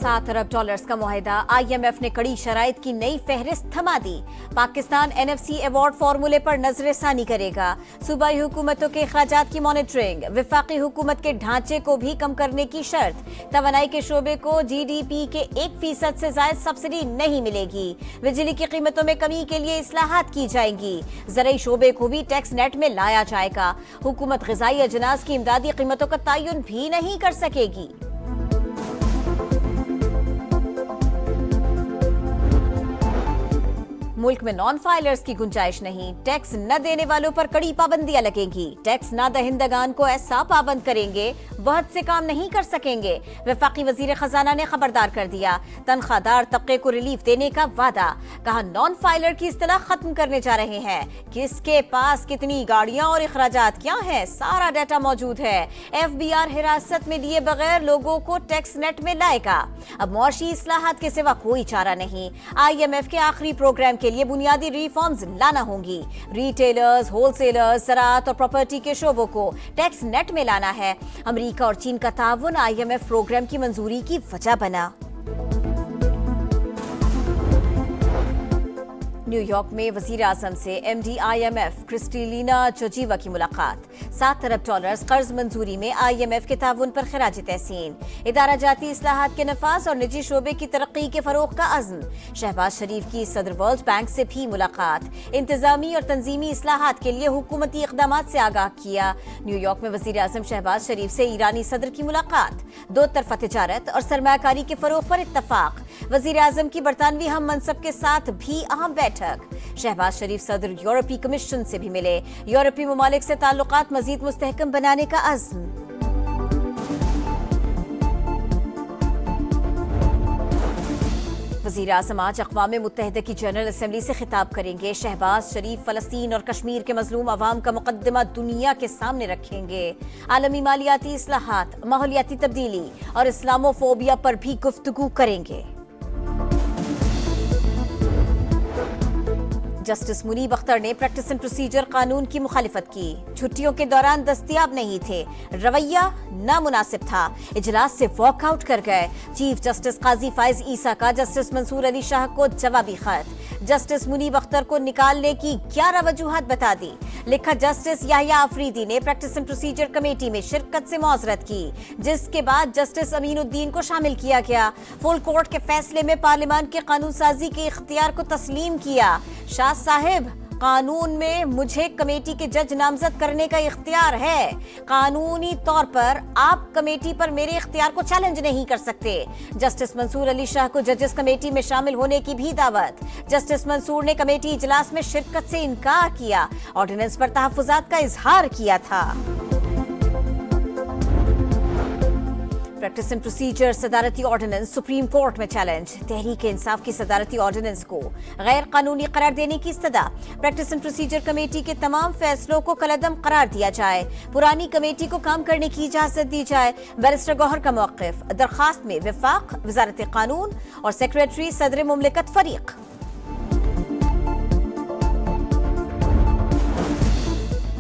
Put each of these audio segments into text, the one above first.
$7 अरब का मुआहिदा, IMF ने कड़ी शराइत की नई फहरिस्त थमा दी। पाकिस्तान NFC अवार्ड फार्मूले पर नजरसानी करेगा। सूबाई हुकूमतों के अखराजात की मॉनिटरिंग, विफाकी हुकूमत के ढांचे को भी कम करने की शर्त। तवानाई के शोबे को GDP के 1% से ज्यादा सब्सिडी नहीं मिलेगी। बिजली की कीमतों में कमी के लिए इस्लाहात की जाएंगी। ज़राई शोबे को भी टैक्स नेट में लाया जाएगा। हुकूमत ग़िज़ाई अजनास की इमदादी कीमतों का तयन भी नहीं कर सकेगी। मुल्क में नॉन फाइलर्स की गुंजाइश नहीं, टैक्स न देने वालों पर कड़ी पाबंदियां लगेंगी। टैक्स न दहिंदगान को ऐसा पाबंद करेंगे बहुत से काम नहीं कर सकेंगे। वफाकी वजीर खजाना ने खबरदार कर दिया, तनख्वाहदार तबके को रिलीफ देने का वादा। कहा नॉन फाइलर की इस्तिलाह खत्म करने जा रहे हैं। किसके पास कितनी गाड़ियां और अखराजात क्या हैं, सारा डाटा मौजूद है। FBR हिरासत में लिए बगैर लोगों को टैक्स नेट में लाएगा। अब मुआशी इस्लाहात के सिवा कोई चारा नहीं। IMF के आखिरी प्रोग्राम के लिए बुनियादी रिफॉर्म्स लाना होंगी। रिटेलर्स, होलसेलर्स, ज़राअत और प्रॉपर्टी के शोबों को टैक्स नेट में लाना है। अमेरिका और चीन का ताउन IMF प्रोग्राम की मंजूरी की वजह बना। न्यूयॉर्क में वजीर आजम से MD IMF क्रिस्टलिना जोर्जीवा की मुलाकात। $7 अरब कर्ज मंजूरी में IMF के ताउन पर खिराज तहसीन। इदारा जाती इस्लाहात के नफाज और निजी शोबे की तरक्की के फरोग का अज़्म। शहबाज शरीफ की सदर वर्ल्ड बैंक से भी मुलाकात। इंतजामी और तंजीमी इस्लाहात के लिए हुकूमती इक़दामात से आगाह किया। न्यूयॉर्क में वजीर आजम शहबाज शरीफ से ईरानी सदर की मुलाकात। दो तरफा तिजारत और सरमायाकारी के फरोग पर इत्तफाक। वजीर आजम की बरतानवी हम मनसब के साथ भी अहम बैठक। शहबाज शरीफ सदर यूरोपीय कमीशन से भी मिले। यूरोपीय ममालिक से ताल्लुकात मजीद मुस्तहकम बनाने का अज़्म। वज़ीर आज़म आज अक़वाम मुत्तहिदा की जनरल असम्बली से खिताब करेंगे। शहबाज शरीफ फ़लस्तीन और कश्मीर के मज़लूम अवाम का मुक़द्दमा दुनिया के सामने रखेंगे। आलमी मालियाती इस्लाहात, माहौलियाती तब्दीली और इस्लामोफोबिया पर भी गुफ्तगू करेंगे। जस्टिस मुनीब अख्तर ने प्रैक्टिस एंड प्रोसीजर कानून की मुखालिफत की। छुट्टियों के दौरान दस्तयाब नहीं थे, रवैया नामुनासिब था, इजलास से वॉकआउट कर गए। चीफ जस्टिस काजी फाइज ईसा का जस्टिस मंसूर अली शाह को जवाबी खत। जस्टिस मुनीब अख्तर को निकालने की 11 वजूहात बता दी। लिखा जस्टिस याहिया अफरीदी ने प्रैक्टिस एंड प्रोसीजर कमेटी में शिरकत से मौजरत की, जिसके बाद जस्टिस अमीनुद्दीन को शामिल किया गया। फुल कोर्ट के फैसले में पार्लियामान के कानून साजी के इख्तियार को तस्लीम किया। शाह साहिब, कानून में मुझे कमेटी के जज नामजद करने का इख्तियार है। कानूनी तौर पर आप कमेटी पर मेरे इख्तियार को चैलेंज नहीं कर सकते। जस्टिस मंसूर अली शाह को जजेस कमेटी में शामिल होने की भी दावत। जस्टिस मंसूर ने कमेटी इजलास में शिरकत से इनकार किया। ऑर्डिनेंस पर तहफ्फुजात का इजहार किया था। प्रैक्टिस एंड प्रोसीजर सदारती ऑर्डिनेंस सुप्रीम कोर्ट में चैलेंज। तहरीक इंसाफ की सदारती ऑर्डिनेंस को गैर कानूनी करार देने की इस्तदा। प्रैक्टिस एंड प्रोसीजर कमेटी के तमाम फैसलों को कलअदम करार दिया जाए। पुरानी कमेटी को काम करने की इजाजत दी जाए। बैरिस्टर गौहर का मौक़िफ़। दरखास्त में वफाक, वजारत कानून और सेक्रेटरी सदर मुमलिकत फरीक।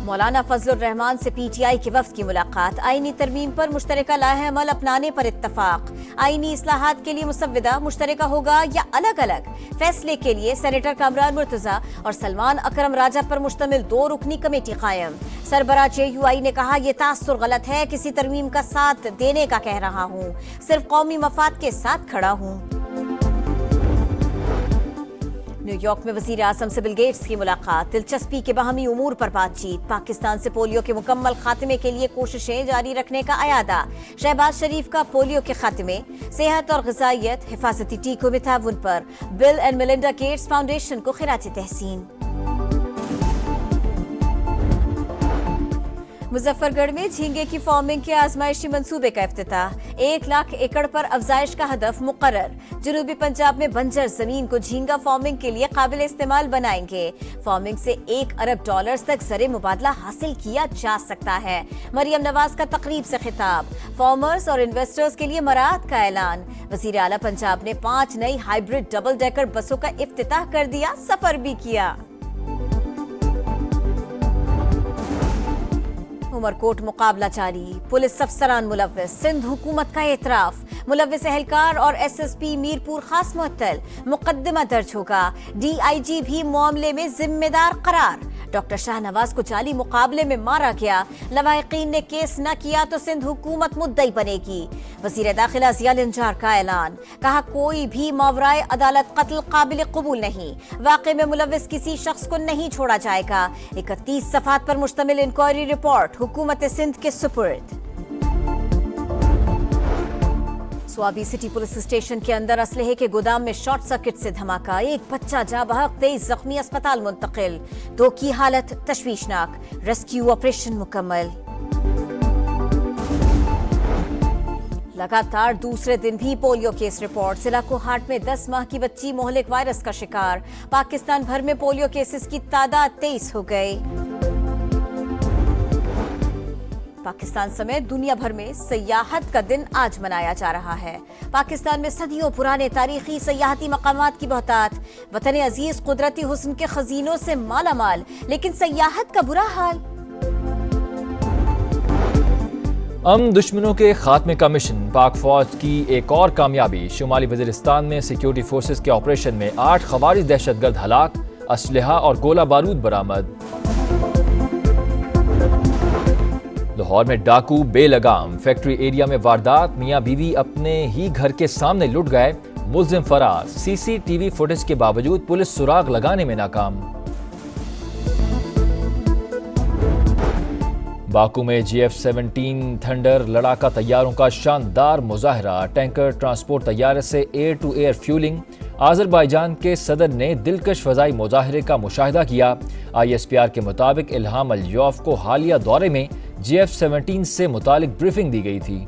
मौलाना फजलुर रहमान से PTI के वफ्द की मुलाकात। आईनी तरमीम पर मुश्तरका लाहे अमल अपनाने पर इत्तफाक। आईनी इस्लाहात के लिए मुसव्विदा मुश्तरका होगा या अलग अलग, फैसले के लिए सेनेटर कामरान मुर्तजा और सलमान अकरम राजा पर मुश्तमिल 2 रुकनी कमेटी कायम। सरबराह JUI ने कहा यह तासुर गलत है, किसी तरमीम का साथ देने का कह रहा हूँ, सिर्फ कौमी मफाद के साथ खड़ा हूँ। न्यूयॉर्क में वजीर आजम से बिल गेट्स की मुलाकात। दिलचस्पी के बाहमी उमूर पर बातचीत। पाकिस्तान से पोलियो के मुकम्मल खात्मे के लिए कोशिशें जारी रखने का अयादा। शहबाज शरीफ का पोलियो के खात्मे, सेहत और ग़िज़ाइयत, हिफाजती टीकों में ताउन पर bill and Melinda Gates foundation को खिराज तहसीन। मुजफ्फरगढ़ में झींगे की फार्मिंग के आजमाइशी मंसूबे का इफ्तिताह। 1 लाख एकड़ पर अफजाइश का हदफ मुकर्रर। जनूबी पंजाब में बंजर जमीन को झींगा फार्मिंग के लिए काबिल इस्तेमाल बनाएंगे। फार्मिंग से $1 अरब तक ज़र मुबादला हासिल किया जा सकता है। मरियम नवाज का तकरीब से खिताब। फार्मर्स और इन्वेस्टर्स के लिए मराहत का ऐलान। वज़ीर आला पंजाब ने 5 नई हाइब्रिड डबल डेकर बसों का इफ्तिताह कर दिया, सफर भी किया। उमरकोट मुकाबला जारी, पुलिस अफसरान मुलव्विस, सिंध हुकूमत का एतराफ, मुलव्विस एहलकार और एसएसपी मीरपुर खास मुअत्तल, मुकदमा दर्ज होगा, डीआईजी भी मामले में जिम्मेदार करार। डॉक्टर शाहनवाज को जाली मुकाबले में मारा गया, लवाहिकीन ने केस न किया तो सिंध हुकूमत मुद्दई बनेगी। वजीर दाखिला जिया लंजार का ऐलान, कहा कोई भी मावराए अदालत कत्ल काबिल कबूल नहीं, वाक़े में मुलव्विस किसी शख्स को नहीं छोड़ा जाएगा। 31 सफ़ात पर मुश्तमिल इंक्वायरी रिपोर्ट हुकूमत सिंध के सुपुर्द। स्वाबी सिटी पुलिस स्टेशन के अंदर असलहे के गोदाम में शॉर्ट सर्किट से धमाका, एक बच्चा जा बहक, 23 जख्मी अस्पताल मुंतकिल, 2 की हालत तशवीशनाक, रेस्क्यू ऑपरेशन मुकम्मल। लगातार दूसरे दिन भी पोलियो केस रिपोर्ट, जिला कोहाट में 10 माह की बच्ची मोहलिक वायरस का शिकार, पाकिस्तान भर में पोलियो केसेस की तादाद 23 हो गई। पाकिस्तान समेत दुनिया भर में सयाहत का दिन आज मनाया जा रहा है। पाकिस्तान में सदियों पुराने तारीखी सयाहती मकामात की बहुतात, वतन अजीज कुदरती हुस्न के खजीनों से माला माल, लेकिन सयाहत का बुरा हाल। दुश्मनों के खात्मे का मिशन, पाक फौज की एक और कामयाबी, शुमाली वजीरिस्तान में सिक्योरिटी फोर्सेस के ऑपरेशन में 8 खवारिज दहशतगर्द हलाक, असलहा और गोला बारूद बरामद। लाहौर में डाकू बेलगाम, फैक्ट्री एरिया में वारदात, मियां बीवी अपने ही घर के सामने लुट गए, मुल्जिम फरार, सीसीटीवी फुटेज के बावजूद पुलिस सुराग लगाने में नाकाम। बाकू में GF-17 थंडर लड़ाका तैयारों का शानदार मुजाहरा, टैंकर ट्रांसपोर्ट तैयारे से air to air fuelling, Azerbaijan के सदर ने दिलकश फजाई मुजाहरे का मुशाहिदा किया। ISPR के मुताबिक इल्हाम अल-यौफ को हालिया दौरे में GF-17 से मुतालिक ब्रीफिंग दी गई थी।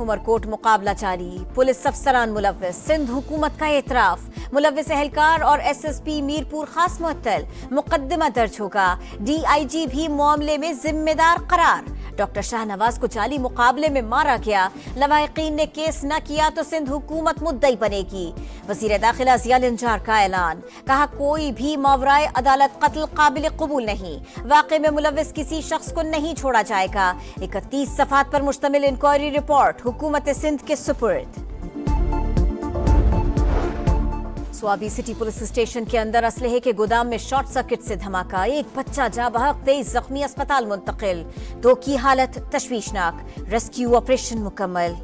उमरकोट मुकाबला जारी, पुलिस अफसरान मुलव्विस, सिंध हुकूमत का एतराफ, मुलव्विस एहलकार और एसएसपी मीरपुर खास मुअत्तल, मुकदमा दर्ज होगा, डीआईजी भी मामले में जिम्मेदार करार। डॉक्टर शाहनवाज को जाली मुकाबले में मारा गया, लवाहिकीन ने केस न किया तो सिंध हुकूमत मुद्दई बनेगी। वजीर दाखिला जिया लंजार का ऐलान, कहा कोई भी मावराए अदालत कत्ल काबिल कबूल नहीं, वाक़े में मुलव्विस किसी शख्स को नहीं छोड़ा जाएगा। 31 सफ़ात पर मुश्तमिल इंक्वायरी रिपोर्ट हुकूमत सिंध के सुपुर्द। स्वाबी सिटी पुलिस स्टेशन के अंदर असलहे के गोदाम में शॉर्ट सर्किट से धमाका, एक बच्चा जा बहक, 23 जख्मी अस्पताल मुंतकिल, 2 की हालत तशवीशनाक, रेस्क्यू ऑपरेशन मुकम्मल।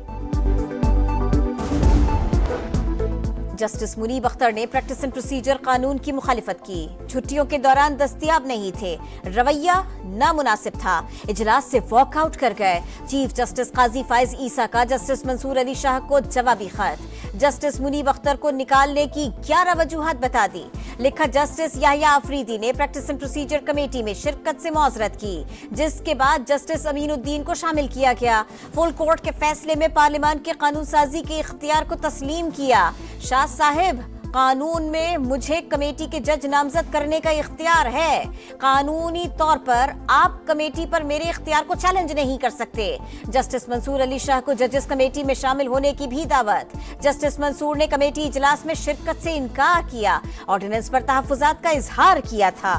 जस्टिस मुनीब अख्तर ने प्रैक्टिस एंड प्रोसीजर कानून की मुखालिफत की, छुट्टियों के दौरान दस्तयाब नहीं थे, रवैया नामुनासिब था, इजलास से वॉकआउट कर गए। चीफ जस्टिस काजी फाइज ईसा का जस्टिस मंसूर अली शाह को जवाबी खत, जस्टिस मुनीब अख्तर को निकालने की 11 वजूहत बता दी। लिखा, जस्टिस याहिया अफरीदी ने प्रैक्टिस एंड प्रोसीजर कमेटी में शिरकत से मौजरत की, जिसके बाद जस्टिस अमीनुद्दीन को शामिल किया गया। फुल कोर्ट के फैसले में पार्लियामान के कानून साजी के इख्तियार को तस्लीम किया। शाह साहिब, कानून में मुझे कमेटी के जज नामजद करने का इख्तियार है, कानूनी तौर पर आप कमेटी पर मेरे इख्तियार को चैलेंज नहीं कर सकते। जस्टिस मंसूर अली शाह को जजेस कमेटी में शामिल होने की भी दावत। जस्टिस मंसूर ने कमेटी इजलास में शिरकत से इनकार किया, ऑर्डिनेंस पर तहफ्फुजात का इजहार किया था।